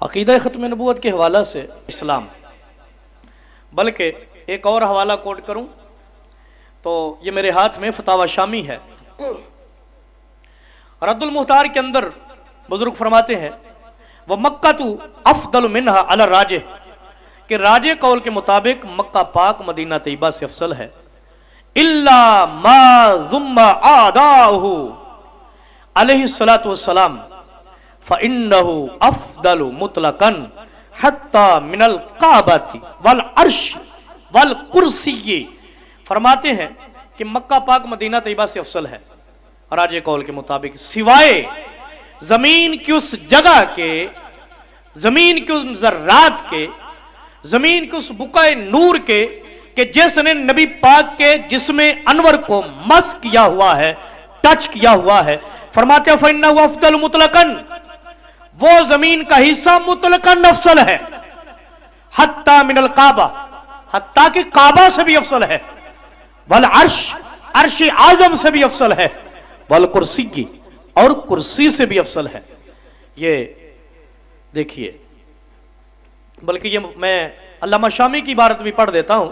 अकीदा ख़त्म नबूवत के हवाला से इस्लाम, बल्कि एक और हवाला कोट करूं तो ये मेरे हाथ में फतावा शामी है। रद्दुल मुख्तार के अंदर बुजुर्ग फरमाते हैं वह मक्का तू अफदल मिन्हा अला राजे, कि राजे कौल के मुताबिक मक्का पाक मदीना तैयबा से अफसल है। इल्ला मा ज़ुम्मा आदाहु अलैहिस्सलातु वस्सलाम फ़इन्नहु अफदलु मुतलकन हत्ता मिनल काबती वल अर्श वल कुर्सी। फरमाते हैं कि मक्का पाक मदीना तैयबा से अफसल है राजे कौल के मुताबिक, सिवाय जमीन की उस जगह के, जमीन के उस जर्रात के, जमीन के उस बुकाए नूर के कि जिसने नबी पाक के जिसमें अनवर को मस किया हुआ है, टच किया हुआ है। फरमाते फइन्नहु अफदल मुतलकन, वो जमीन का हिस्सा मुतलकन अफसल है। हत्ता मिनल काबा, हत्ता कि काबा से भी अफसल है। वल अर्श, अर्श आजम से भी अफसल है। वल कुर्सी की, और कुर्सी से भी अफसल है। ये देखिए, बल्कि ये मैं अल्लामा शामी की इबारत भी पढ़ देता हूं।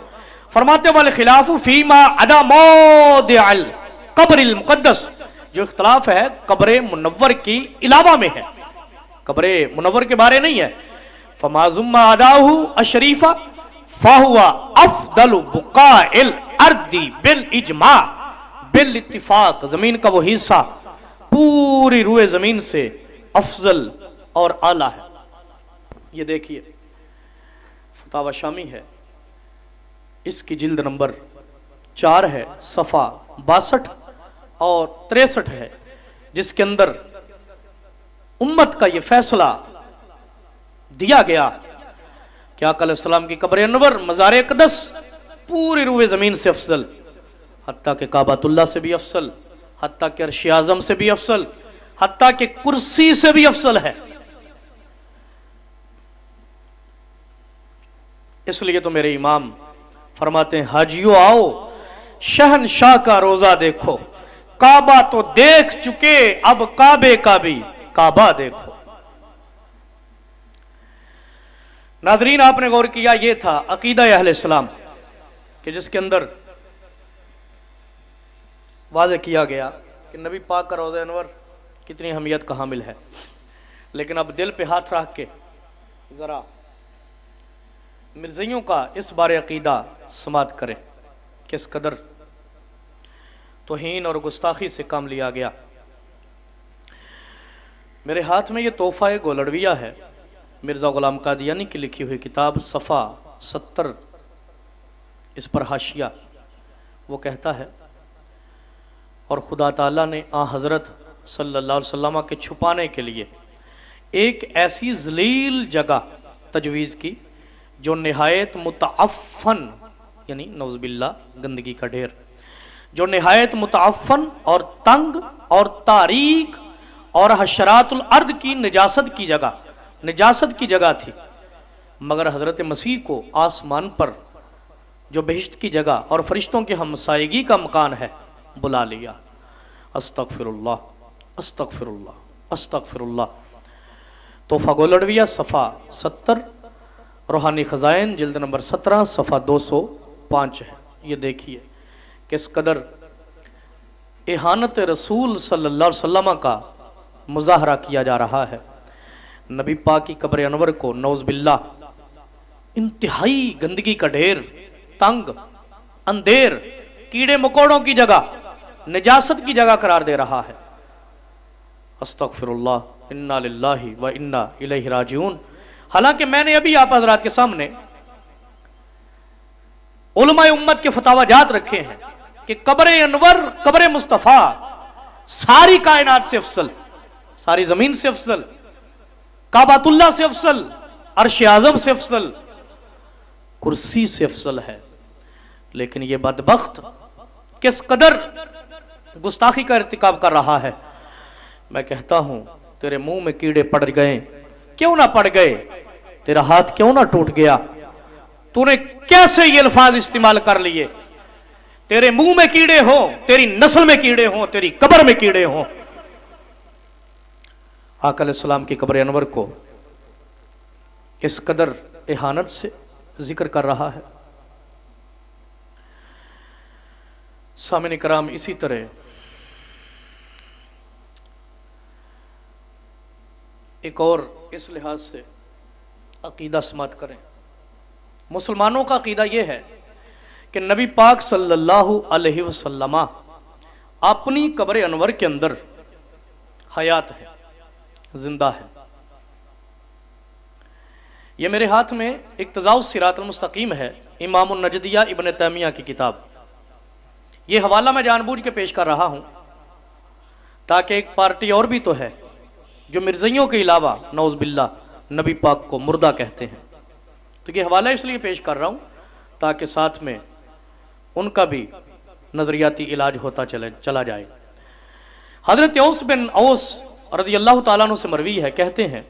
फरमाते वाले खिलाफु फीमा अदा मौदिअल कब्रिल मुकद्दस, जो इख्तिलाफ है कब्र मुनव्वर की इलावा में है, कब्र मुनव्वर के बारे नहीं है। फमाजुम्मा अदाहु अशरीफा फाहुआ अफदलु बुकाइल अर्दी बिल इजमा बिल इत्तिफाक, जमीन का वो हिस्सा पूरी रूए जमीन से अफजल और आला है। ये देखिए फतावा शामी है, इसकी जिल्द नंबर 4 है, सफ़ा 62 और 63 है, जिसके अंदर उम्मत का यह फैसला दिया गया कि आका अलैहिस्सलाम की कब्र अनवर मज़ार अक़दस पूरी रूए ज़मीन से अफसल, हत्ता के काबातुल्लाह से भी अफसल, हत्ता के अर्श आज़म से भी अफसल, हत्ता के कुर्सी से भी अफसल है। इसलिए तो मेरे इमाम फरमाते हैं हाजियो आओ शहनशाह का रोजा देखो, काबा तो देख चुके अब काबे का भी काबा देखो। नाज़रीन, आपने गौर किया, यह था अकीदा अहले इस्लाम कि जिसके अंदर वाज़े किया गया कि नबी पाक का रोज़ा अनवर कितनी अहमियत का हामिल है। लेकिन अब दिल पे हाथ रख के जरा मिर्ज़ियों का इस बारे अकीदा समात करें कि इस कदर तौहीन और गुस्ताखी से काम लिया गया। मेरे हाथ में ये तोहफा गोलड़विया है, मिर्ज़ा ग़ुलाम कादियानी की लिखी हुई किताब सफ़ा 70, इस पर हाशिया वो कहता है, और खुदा ताला ने आ हज़रत सल्लल्लाहु अलैहि वसल्लम के छुपाने के लिए एक ऐसी ज़लील जगह तजवीज़ की जो निहायत मुतअफ़्फ़न, यानी नौज़बिल्ला गंदगी का ढेर, जो निहायत मुतअफ़्फ़न और तंग और तारीक और हशरातुल अर्द की निजासत की जगह, निजासत की जगह थी। मगर हज़रत मसीह को आसमान पर जो बहिश्त की जगह और फरिश्तों की हमसायगी का मकान है बुला लिया। अस्तग़फ़िरुल्लाह अस्तग़फ़िरुल्लाह अस्तग़फ़िरुल्लाह। तोहफ़ा गोलड़विया सफ़ा 70, रूहानी ख़ज़ाइन जिल्द नंबर 17 सफ़ा 205 है। ये देखिए किस कदर इहानत रसूल सल्लल्लाहु अलैहि वसल्लम का मुज़ाहरा किया जा रहा है। नबी पाक की कब्र अनवर को नौज़बिल्ला इंतहाई गंदगी का ढेर, तंग, अंधेर, कीड़े मकोड़ों की जगह, निजासत की जगह करार दे रहा है। अस्तग़फ़िरुल्लाह, इन्ना लिल्लाहि व इन्ना इलैहि राजिऊन। हालांकि मैंने अभी आप हज़रात के सामने उलमाए उम्मत के फतावाजात रखे हैं कि कब्र अनवर, कब्र मुस्तफ़ा सारी कायनात से अफसल, सारी जमीन से अफसल, काबातुल्लाह से अफसल, अर्श आज़म से अफसल, कुर्सी से अफसल है। लेकिन ये बदबख्त किस कदर गुस्ताखी का इर्तिकाब कर रहा है। मैं कहता हूं तेरे मुंह में कीड़े पड़ गए, क्यों ना पड़ गए, तेरा हाथ क्यों ना टूट गया, तूने कैसे ये अल्फाज इस्तेमाल कर लिए। तेरे मुंह में कीड़े हो, तेरी नस्ल में कीड़े हो, तेरी कब्र में कीड़े हो। आका अलैहिस्सलाम की कब्र अनवर को इस कदर एहानत से जिक्र कर रहा है। सामने कराम, इसी तरह एक और इस लिहाज से अकीदा समात करें। मुसलमानों का अकीदा यह है कि नबी पाक सल्लल्लाहु अलैहि वसल्लम अपनी कब्र अनवर के अंदर हयात है, जिंदा है। यह मेरे हाथ में इक्तिज़ाउ सिरातुल मुस्तकीम है, इमामुन नजदिया इब्न तैमिया की किताब। यह हवाला मैं जानबूझ के पेश कर रहा हूं ताकि एक पार्टी और भी तो है जो मिर्ज़इयों के अलावा नौज़ बिल्ला नबी पाक को मुर्दा कहते हैं। तो ये हवाला इसलिए पेश कर रहा हूं ताकि साथ में उनका भी नजरियाती इलाज होता चला जाए। हजरत औस बिन औस रज़ियल्लाहु ताला अन्हु से मरवी है, कहते हैं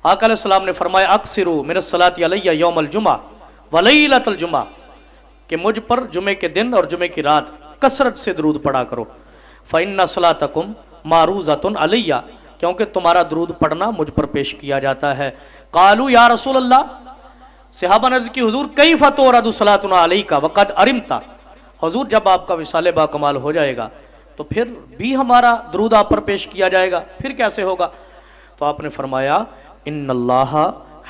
आका अलैहिस्सलाम ने फरमाया अक्सिरू मिनस सलाति अलैया यौमल जुमा व लैलतल जुमा, कि मुझ पर जुमे के दिन और जुमे की रात कसरत से दरूद पढ़ा करो। फ़इन्ना सलातकुम मारूज़तुन अलैया, क्योंकि तुम्हारा दरूद पढ़ना मुझ पर पेश किया जाता है। कालू या रसूल अल्लाह, सहाबा ने अर्ज़ की हुजूर कैफ़ तुरदु सलातुना अलैका वक़द अरिमता, हुजूर जब आपका विसाले बा कमाल हो जाएगा तो फिर भी हमारा दरूद आप पर पेश किया जाएगा, फिर कैसे होगा? तो आपने फरमाया इन्नल्लाह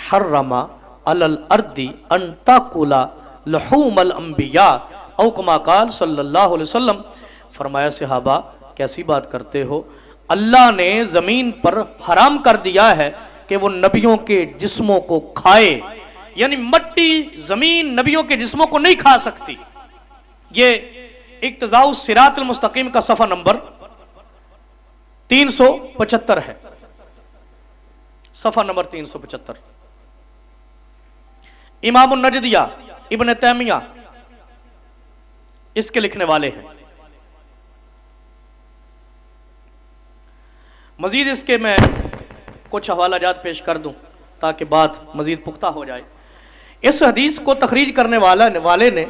हर्रमा अलल अर्दी अन ताकुला लहूमल अंबिया औ कमा काल सल्लल्लाहु अलैहि वसल्लम। फरमाया सहाबा कैसी बात करते हो, अल्लाह ने जमीन पर हराम कर दिया है कि वो नबियों के जिस्मों को खाए, यानी मट्टी जमीन नबियों के जिस्मों को नहीं खा सकती। ये इक्तिज़ाउ सिरातुल मुस्तकीम का सफ़ा नंबर 375 है, सफ़ा नंबर 375। इमामुन नजदिया इब्न तैमिया इसके लिखने वाले हैं। मजीद इसके मैं कुछ हवालाजात पेश कर दूं ताकि बात मजीद पुख्ता हो जाए। इस हदीस को तखरीज करने वाले ने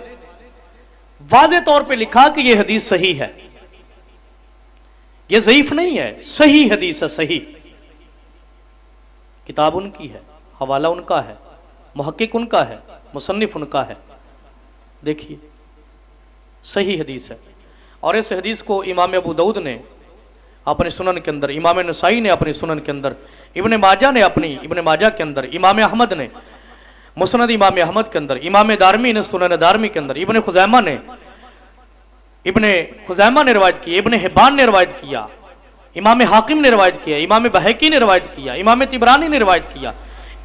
वाज़े तौर पे लिखा कि यह हदीस सही है, यह ज़ईफ नहीं है, सही हदीस है। सही किताब उनकी है, हवाला उनका है, मुहक्किक उनका है, मुसन्निफ उनका है। देखिए सही हदीस है। और इस हदीस को इमाम अबू दाऊद ने अपने सुनन के अंदर, इमाम नसाई ने अपनी सुनन के अंदर, इब्न माजा ने अपनी इब्न माजा के अंदर, इमाम अहमद ने मुस्नद इमाम अहमद के अंदर, इमाम दारमी ने सुनन दारमी के अंदर, इब्न खुज़ैमा ने रिवायत की, इब्न हिब्बान ने रिवायत किया, इमाम हाकिम ने रिवायत किया, इमाम बहकी ने रिवायत किया, इमाम तिबरानी ने रिवायत किया,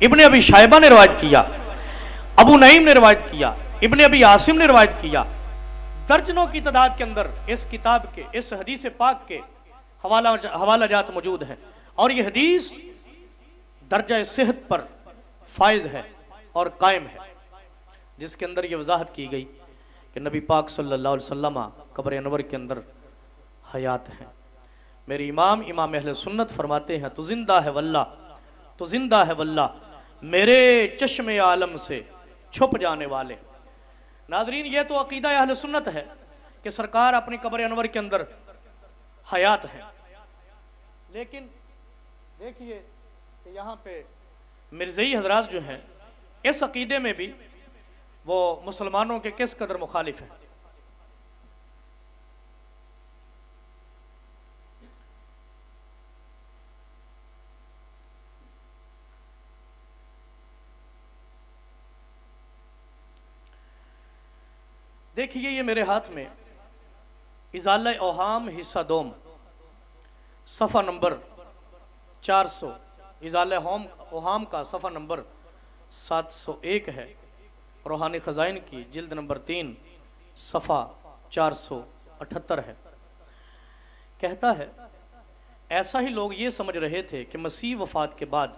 इब्न अबी शायबा ने रिवायत किया, अबू नईम ने रिवायत किया, इब्न अबी आसिम ने रिवायत किया। दर्जनों की तादाद के अंदर इस किताब के, इस हदीस पाक के हवालाजात मौजूद हैं। और यह हदीस दर्जा सेहत पर फायज है और कायम है, जिसके अंदर यह वजाहत की गई कि नबी पाक सल्लल्लाहु अलैहि वसल्लम कब्र अनवर के अंदर हयात हैं। मेरे इमाम अहले सुन्नत फरमाते हैं तो जिंदा है वल्लाह, तो जिंदा है वल्लाह, मेरे चश्मे आलम से छुप जाने वाले। नादरीन, ये तो अकीदा अहले सुन्नत है कि सरकार अपनी कब्र अनवर के अंदर हयात है। लेकिन देखिए कि यहाँ पे मिर्ज़ई हजरात जो हैं इस अकीदे में भी वो मुसलमानों के किस कदर मुखालिफ हैं। देखिए ये मेरे हाथ में इज़ाला ओहाम हिस्सा दोम सफ़ा नंबर 400, इज़ाला ओहाम का सफ़ा नंबर 701 है। रूहानी ख़ज़ाइन की जिल्द नंबर 3 सफ़ा 478 है। कहता है ऐसा ही लोग ये समझ रहे थे कि मसीह वफ़ात के बाद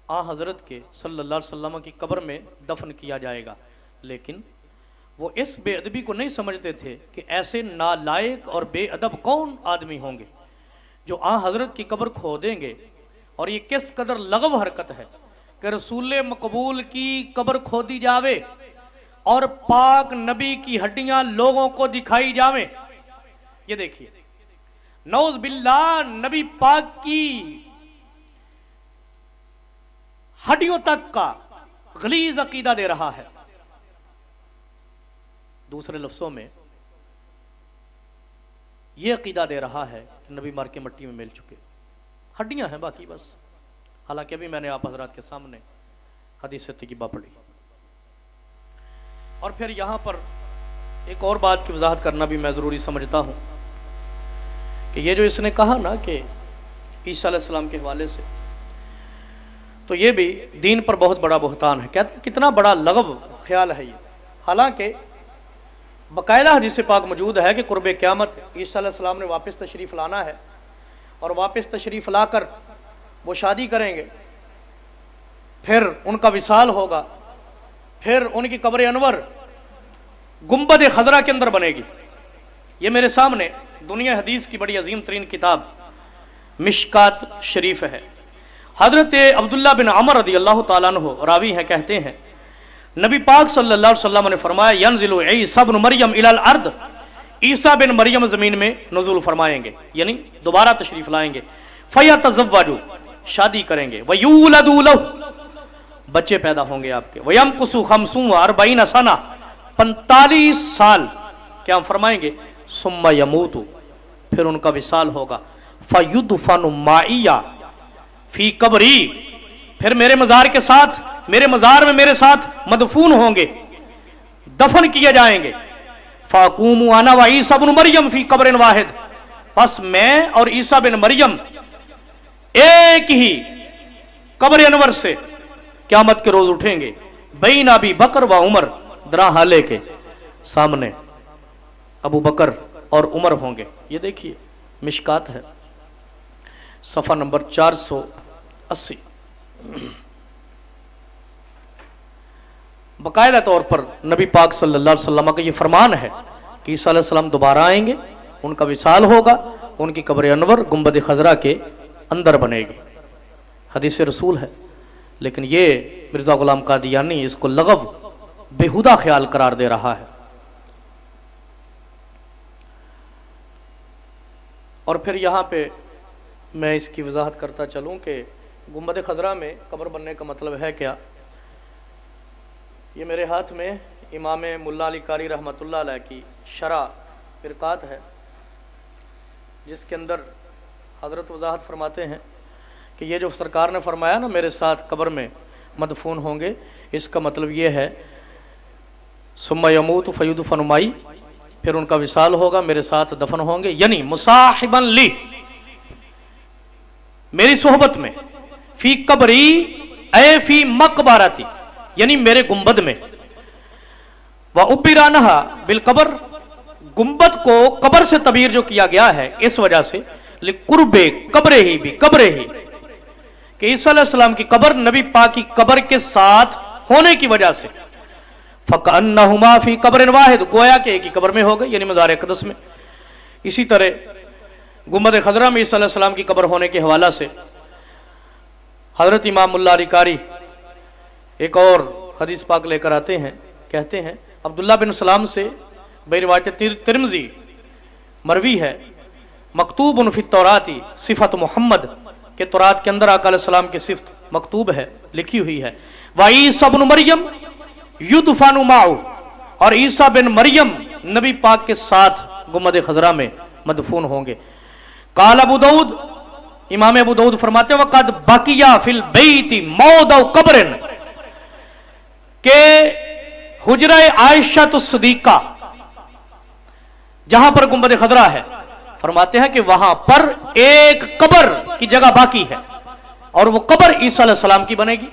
आ हज़रत के सल्लल्लाहु अलैहि वसल्लम की कब्र में दफन किया जाएगा, लेकिन वो इस बेअदबी को नहीं समझते थे कि ऐसे नालायक और बेअदब कौन आदमी होंगे जो आ हज़रत की कब्र खो देंगे। और ये किस कदर लगव हरकत है कि रसूल मकबूल की कब्र खोदी जावे और पाक नबी की हड्डियां लोगों को दिखाई जावे। ये देखिए नौज बिल्लाह, नबी पाक की हड्डियों तक का गलीज अकीदा दे रहा है। दूसरे लफ्जों में यह अकीदा दे रहा है कि नबी मर के मिट्टी में मिल चुके, हड्डियां हैं बाकी बस। हालांकि अभी मैंने आप हजरात के सामने हदीस तय्यबा पढ़ी। और फिर यहां पर एक और बात की वजाहत करना भी मैं ज़रूरी समझता हूं कि ये जो इसने कहा ना कि ईसा अलैहिस्सलाम के हवाले से, तो ये भी दीन पर बहुत बड़ा बुहतान है। कहते हैं कितना बड़ा लगव ख्याल है ये। हालांकि बाकायदा हदीस पाक मौजूद है कि कुर्ब क़यामत ईसा अलैहिस्सलाम ने वापस तशरीफ़ लाना है और वापस तशरीफ़ लाकर वो शादी करेंगे, फिर उनका विसाल होगा, फिर उनकी कब्र अनवर गुंबद खजरा के अंदर बनेगी। ये मेरे सामने दुनिया हदीस की बड़ी अजीम तरीन किताब मिशकात शरीफ है। हजरत अब्दुल्ला बिन अमर रज़ी अल्लाह तआला अन्हु रावी हैं, कहते हैं नबी पाक सल्लल्लाहु अलैहि वसल्लम ने फरमाया यंजिलु ईसा इब्न मरियम इलल अर्द, ईसा बिन मरियम ज़मीन में नुज़ूल फरमाएंगे, यानी दोबारा तशरीफ लाएंगे। फयतज़व्वजु, शादी करेंगे, वयूलदु लहु, बच्चे पैदा होंगे आपके, वयमकुसु खमसून व अर्बईन सना, 45 साल क्या फरमाएंगे, सुम्मा यमूतु, फिर उनका विसाल होगा। फयुदफनु माइया फी कब्री, फिर मेरे मजार के साथ, मेरे मजार में मेरे साथ मदफून होंगे, दफन किए जाएंगे। फाकूमु अना व ईसा इब्न मरियम फी कब्रिन वाहिद, बस मैं और ईसा बिन मरियम एक ही कब्र अनवर से क़यामत के रोज उठेंगे। बैन अबी बकर व उमर, दरा हाले के सामने अबू बकर और उमर होंगे। ये देखिए मिशकात है, सफ़ा नंबर 480। बाकायदा तौर पर नबी पाक सल्लल्लाहु अलैहि वसल्लम का ये फरमान है कि ईसा अलैहिस्सलाम दोबारा आएंगे, उनका विसाल होगा, उनकी कब्र अनवर गुंबद खजरा के अंदर बनेगी। हदीस रसूल है। लेकिन ये मिर्ज़ा गुलाम कादियानी इसको लगव बेहुदा ख्याल करार दे रहा है। और फिर यहाँ पे मैं इसकी वजाहत करता चलूँ कि गुंबद खजरा में कब्र बनने का मतलब है क्या। ये मेरे हाथ में इमाम मुल्ला अली कारी रहमतुल्लाह अलैह की शरा फिरकात है, जिसके अंदर हज़रत वजाहत फरमाते हैं कि ये जो सरकार ने फरमाया ना मेरे साथ कब्र में मदफून होंगे, इसका मतलब ये है सुम्मा यमूत फयुदफनु माई, फिर उनका विसाल होगा, मेरे साथ दफन होंगे, यानी मुसाहिबन ली, मेरी सोहबत में, फी कब्री ए फी मकबारती, यानी मेरे गुंबद में, व उबिरानहा बिल कब्र, गुंबद को कब्र से तबीर जो किया गया है इस वजह से लिकुर्बे कब्रे ही भी कब्रे ही, कि ईसा अलैहिस्सलाम की कब्र नबी पाक की कब्र के साथ होने की वजह से, फकअन्नहुमा फी कब्रिन वाहिद, गोया के एक ही कब्र में हो गए, यानी मज़ार अक़दस में। इसी तरह गुंबद खजरा में ईसा अलैहिस्सलाम की कब्र होने के हवाला से हजरत इमाम मुल्ला अली कारी एक और हदीस पाक लेकर आते हैं, कहते हैं अब्दुल्ला बिन सलाम से बेरिवायत तिरमिज़ी मरवी है, मकतूब फी तौराती सिफ़त मोहम्मद, के तौरात के अंदर आका अलैहिस्सलाम की सिफ़त मकतूब है, लिखी हुई है। व ईसा इब्न मरियम युदफनु माउ, और ईसा बिन मरियम नबी पाक के साथ गुंबद खजरा में मदफून होंगे। काल अबू दाऊद, इमाम अबू दाऊद फरमाते हैं वक़द बकिया फिल बैति मौदउ कब्रिन, के हुजरा आयशा सिद्दीक़ा जहां पर गुंबद खजरा है, फरमाते हैं कि वहां पर एक कब्र की जगह बाकी है और वो कब्र ईसा अलैहिस्सलाम की बनेगी।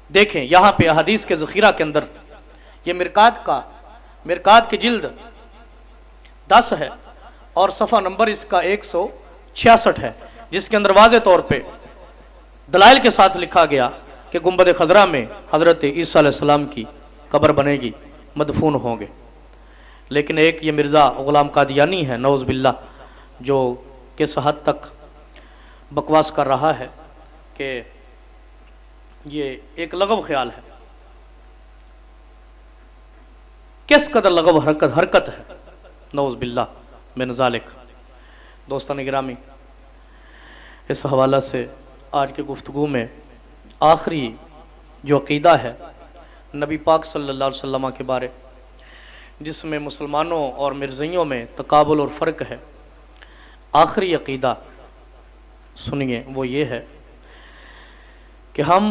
देखें यहां पे हदीस के ज़ख़ीरा के अंदर ये मिरकात की जिल्द 10 है और सफ़ा नंबर इसका 166 है, जिसके अंदर वाज़े तौर पे दलाइल के साथ लिखा गया कि गुंबद खजरा में हज़रत ईसा अलैहिस्सलाम की कब्र बनेगी, मदफून होंगे। लेकिन एक ये मिर्ज़ा गुलाम कादियानी है नौज़ बिल्लाह, जो किस हद तक बकवास कर रहा है कि ये एक लगव ख्याल है, किस कदर लगव हरकत है, नौज़ बिल्लाह मिन ज़ालिक। दोस्तान गिरामी, इस हवाला से आज की गुफ्तगू में आखिरी जो अकीदा है नबी पाक सल्लल्लाहु अलैहि वसल्लम के बारे, जिसमें मुसलमानों और मिर्ज़ियों में तकाबुल और फ़र्क है, आखिरी अकीदा सुनिए, वो ये है कि हम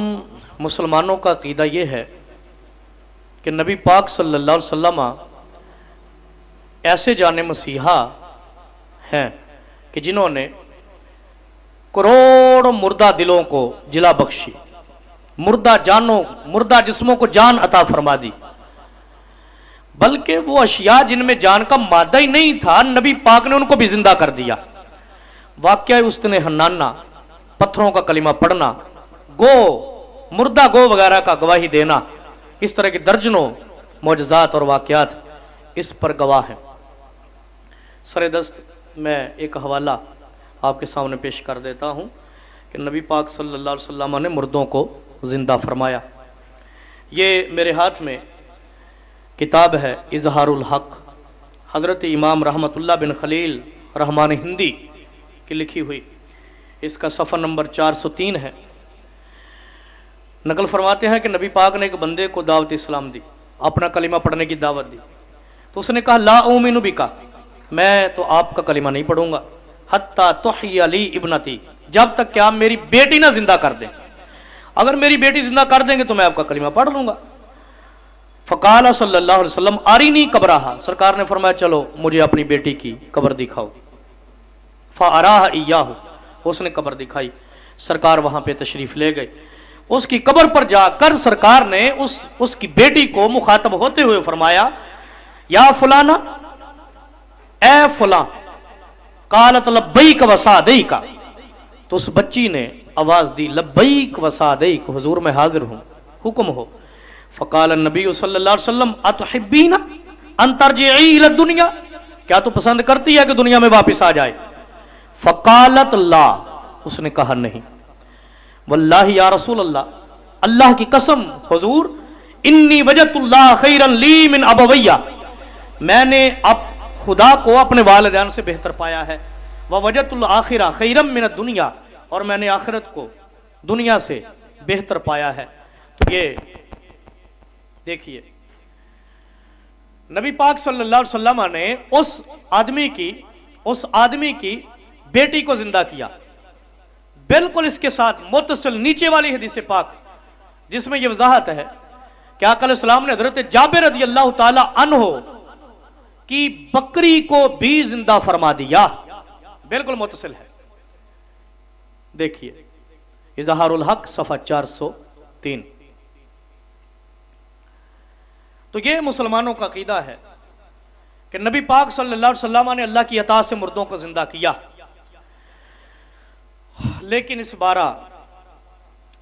मुसलमानों का अकीदा ये है कि नबी पाक सल्लल्लाहु अलैहि वसल्लम ऐसे जाने मसीहा हैं कि जिन्होंने करोड़ों मुर्दा दिलों को जिला बख्शी, मुर्दा जानों, मुर्दा जिस्मों को जान अता फरमा दी, बल्कि वो अशिया जिनमें जान का मादा ही नहीं था, नबी पाक ने उनको भी जिंदा कर दिया। वाकया उस्तने हन्नाना, पत्थरों का कलिमा पढ़ना, गो, मुर्दा गो वगैरह का गवाही देना, इस तरह के दर्जनों मौजज़ात और वाकयात इस पर गवाह हैं। सरेदस्त मैं एक हवाला आपके सामने पेश कर देता हूँ कि नबी पाक सल्लल्लाहु अलैहि वसल्लम ने मुर्दों को ज़िंदा फरमाया। ये मेरे हाथ में किताब है इजहारुल हक, हज़रत इमाम रहमतुल्लाह बिन खलील रहमान हिंदी की लिखी हुई। इसका सफ़ा नंबर 403 है। नकल फरमाते हैं कि नबी पाक ने एक बंदे को दावत इस्लाम दी, अपना कलिमा पढ़ने की दावत दी, तो उसने कहा ला उमिनु बिका, मैं तो आपका कलिमा नहीं पढ़ूंगा, हत्ता तुहयी अली इब्नती, जब तक क्या मेरी बेटी ना जिंदा कर दें, अगर मेरी बेटी जिंदा कर देंगे तो मैं आपका कलिमा पढ़ लूंगा। फ़काल सल्लल्लाहु अलैहि वसल्लम आरिनी कब्रहा, सरकार ने फरमाया चलो मुझे अपनी बेटी की कब्र दिखाओ। फ़अराह इय्याहु, उसने कब्र दिखाई, सरकार वहां पे तशरीफ ले गए। उसकी कब्र पर जाकर सरकार ने उसकी बेटी को मुखातब होते हुए फरमाया या फुलाना, ए फुला, कालत लब्बैक वसादैका, तो उस बच्ची ने आवाज दी लब्बैक वसादैक, हुजूर मैं हाजिर हूं, हुक्म हो। फ़काल नबी सल्लल्लाहु अलैहि वसल्लम अतुहिब्बीना अन तर्जिई इला दुनिया, क्या तू पसंद करती है कि दुनिया में वापस आ जाए? फ़कालत ला, उसने कहा नहीं। वल्लाहि या रसूल अल्लाह, अल्लाह की कसम हुजूर, इन्नी वजदतुल्लाह खैरन ली मिन अबवैया, मैंने अब खुदा को अपने वालिदैन से बेहतर पाया है। व वजदतुल आखिरा खैरम मिन दुनिया, और मैंने आखिरत को दुनिया से बेहतर पाया है। तो ये देखिए नबी पाक सल्लल्लाहु अलैहि वसल्लम ने उस आदमी की बेटी को जिंदा किया। बिल्कुल इसके साथ मुत्तसिल नीचे वाली हदीस पाक जिसमें यह वजाहत है कि आका अलैहिस्सलाम ने हजरत जाबिर रदियल्लाहु ताला अन्हो की बकरी को भी जिंदा फरमा दिया। बिल्कुल मुत्तसिल है। देखिए इजहारुल हक सफ़ा 403। तो ये मुसलमानों का अकीदा है कि नबी पाक सल्लल्लाहु अलैहि वसल्लम ने अल्लाह की अता से मुर्दों को जिंदा किया। लेकिन इस बारा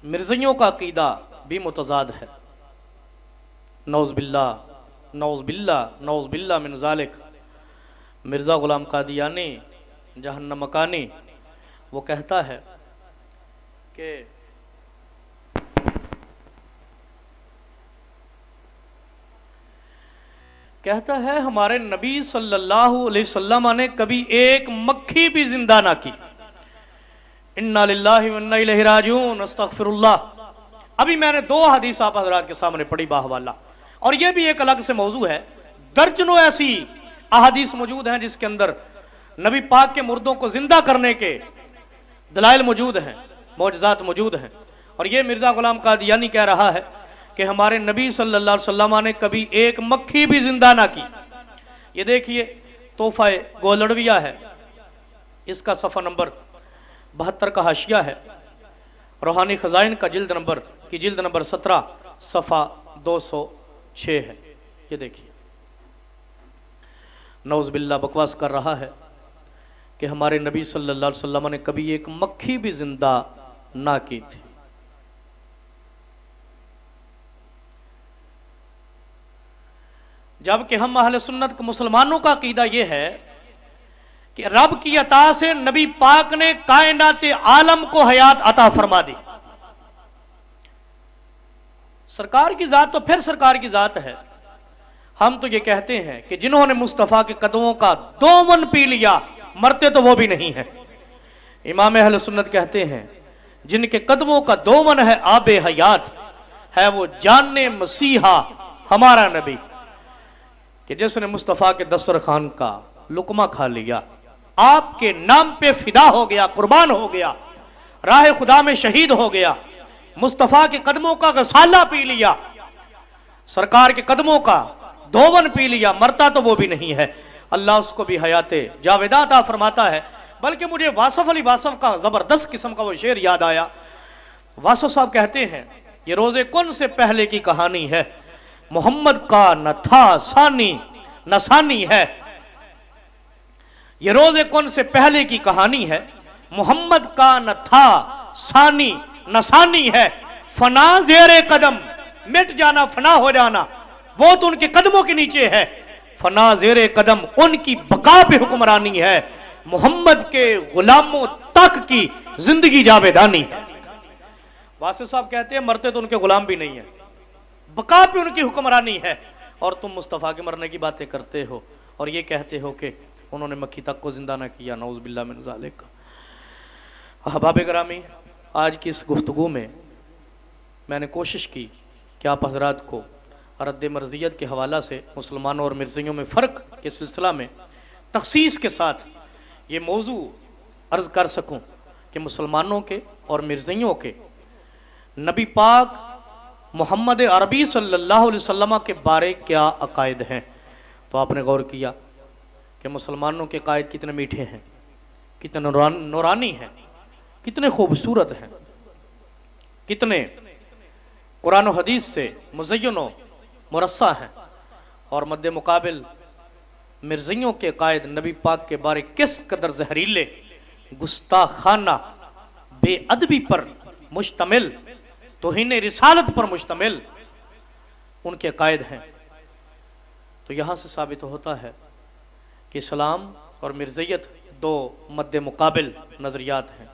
मिर्ज़ियों का अकीदा भी मुतज़ाद है। नौज़ बिल्लाह मिन ज़ालिक। मिर्ज़ा ग़ुलाम क़ादियानी जहन्नम मकानी वो कहता है कि हमारे नबी सल्लल्लाहु अलैहि वसल्लम ने कभी एक मक्खी भी जिंदा ना की। इन्ना लिल्लाहि व इन्ना इलैहि राजिऊन, अस्तगफिरुल्लाह। अभी मैंने 2 हदीस आप हज़रात के सामने पढ़ी बाहवाला, और यह भी एक अलग से मौजू है। दर्जनों ऐसी अहादीस मौजूद हैं जिसके अंदर नबी पाक के मुर्दों को जिंदा करने के दलाइल मौजूद हैं, मौजज़ात मौजूद हैं। और ये मिर्ज़ा ग़ुलाम क़ादियानी कह रहा है कि हमारे नबी सल्लल्लाहु अलैहि वसल्लम ने कभी एक मक्खी भी जिंदा ना की। ये देखिए तोहफ़ा गोलड़विया है, इसका सफ़ा नंबर 72 का हाशिया है। रूहानी ख़ज़ाइन का जिल्द नंबर 17 सफ़ा 206 है। ये देखिए नौज़ बिल्लाह बकवास कर रहा है कि हमारे नबी सल्लल्लाहु अलैहि वसल्लम ने कभी एक मक्खी भी जिंदा ना की थी। जबकि हम अहले सुन्नत के मुसलमानों का अकीदा यह है कि रब की अता से नबी पाक ने कायनात आलम को हयात अता फरमा दी। सरकार की जात तो फिर सरकार की जात है। हम तो ये कहते हैं कि जिन्होंने मुस्तफ़ा के कदमों का दोमन पी लिया, मरते तो वो भी नहीं है। इमाम अहले सुन्नत कहते हैं जिनके कदमों का दोमन है आबे हयात, है वो जाने मसीहा हमारा नबी कि जिसने मुस्तफ़ा के दस्तरखान का लुकमा खा लिया, आपके नाम पे फिदा हो गया, कुर्बान हो गया, राह खुदा में शहीद हो गया, मुस्तफ़ा के कदमों का गसाला पी लिया, सरकार के कदमों का दोवन पी लिया, मरता तो वो भी नहीं है, अल्लाह उसको भी हयाते जावेदा अता फरमाता है। बल्कि मुझे वासफ अली वासफ का जबरदस्त किस्म का वो शेर याद आया। वासफ साहब कहते हैं ये रोजे कुन से पहले की कहानी है, मोहम्मद का न था सानी न सानी है। ये रोजे कुन से पहले की कहानी है, मोहम्मद का न था सानी न सानी है। फना जेरे कदम, मिट जाना फना हो जाना वो तो उनके कदमों के नीचे है। फना जेरे कदम उनकी बका पे हुक्मरानी है, मोहम्मद के गुलामों तक की जिंदगी जावेदानी है। वासिफ साहब कहते हैं मरते तो उनके गुलाम भी नहीं है, बका पे उनकी हुक्मरानी है, और तुम मुस्तफ़ा के मरने की बातें करते हो और ये कहते हो कि उन्होंने मक्की तक को जिंदा ना किया। नऊज़ बिल्लाह मिन ज़ालिक। अहबाब गिरामी, आज की इस गुफ्तगू में मैंने कोशिश की कि आप हजरात को रद्द मर्जियत के हवाला से मुसलमानों और मिर्ज़ियों में फ़र्क के सिलसिला में तखसीस के साथ ये मौजू अर्ज़ कर सकूं कि मुसलमानों के और मिर्ज़ियों के नबी पाक मोहम्मद अरबी सल्लल्लाहु अलैहि वसल्लम के बारे क्या अकायद हैं। तो आपने गौर किया कि मुसलमानों के कायद कितने मीठे हैं, कितने नूरानी हैं, कितने खूबसूरत हैं, कितने कुरान और हदीस से मुज़य्यन मुरस्सा हैं, और मद्दे मुकाबिल मिर्ज़ियों के कायद नबी पाक के बारे किस कदर जहरीले, गुस्ताखाना, बेअदबी पर मुश्तमिल, तौहीन रिसालत पर मुश्तमिल उनके कायद हैं। तो यहाँ से साबित होता है कि इस्लाम और मिर्ज़ियत दो मद्दे मुकाबिल नज़रियात हैं।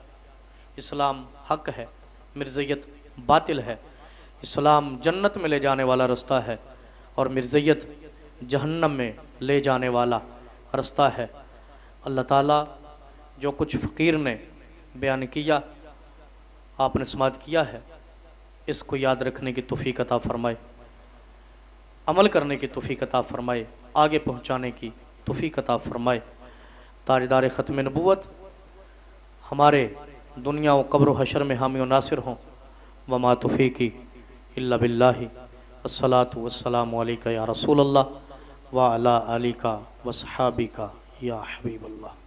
इस्लाम हक है, मिर्ज़ियत बातिल है। इस्लाम जन्नत में ले जाने वाला रास्ता है और मिर्ज़ियत जहन्नम में ले जाने वाला रास्ता है। अल्लाह ताला जो कुछ फ़कीर ने बयान किया, आपने समाअत किया है, इसको याद रखने की तौफ़ीक़ अता फ़रमाए, अमल करने की तौफ़ीक़ अता फ़रमाए, आगे पहुँचाने की तौफ़ीक़ अता फ़रमाए। ताजदार ख़त्म नबूवत हमारे दुनिया व कब्र व हशर में हामी व नासिर हों। वमा तौफ़ीक़ी इल्ला बिल्लाहि। अस्सलातु वस्सलामु अलैका या रसूलल्लाह व अला आलिका व सहाबिका या हबीबल्लाह।